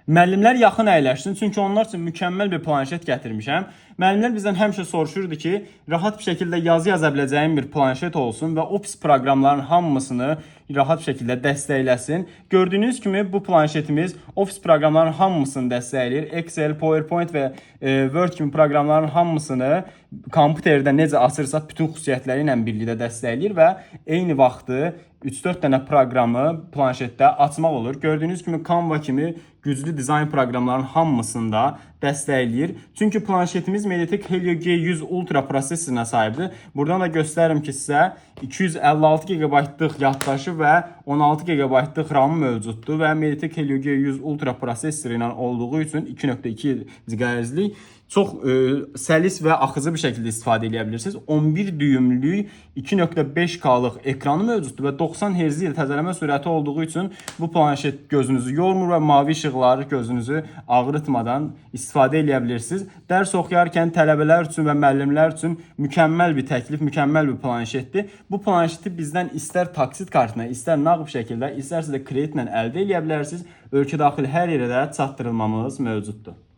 Müəllimlər yaxın əyləşsin, çünki onlar üçün mükəmməl bir planşet gətirmişəm. Müəllimlər bizdən həmişə soruşurdu ki, rahat bir şəkildə yazı yaza biləcəyim bir planşet olsun və Office proqramların hamısını rahat bir şəkildə dəstəkləsin. Gördüyünüz kimi bu planşetimiz Office proqramların hamısını dəstəkləyir. Excel, PowerPoint və Word kimi proqramların hamısını kompüterdə necə açırsaq bütün xüsusiyyətləri ilə birlikdə dəstəkləyir və eyni vaxtı 3-4 dənə proqramı planşetdə açmaq olur. Gördüyünüz kimi Canva kimi güclü dizayn proqramlarının hamısını da dəstəkləyir. Çünki planşetimiz MediaTek Helio G100 Ultra prosesoruna sahibdir. Buradan da göstərim ki, sizə 256 GB-lıq yaddaşı və 16 GB-lıq RAM mövcuddur və MediaTek Helio G100 Ultra prosesoru ilə olduğu üçün 2.2 GHz-lik çox səlis və axıcı bir şəkildə istifadə edə bilirsiniz. 11 düyümlük 2.5K-lıq ekranı mövcuddur və 90 Hz ilə təzələmə sürəti olduğu üçün bu planşet gözünüzü yormur və mavi işıqları gözünüzü ağrıtmadan istifadə edə bilirsiniz. Dərs oxuyarkən tələbələr üçün və müəllimlər üçün mükəmməl bir təklif, mükəmməl bir planşetdir. Bu planşeti bizdən istər taksit kartına, istər nağd şəkildə, istərsə də kreditlə əldə edə bilərsiniz. Ölkə daxili hər yerə də çatdırılmamız mövcuddur.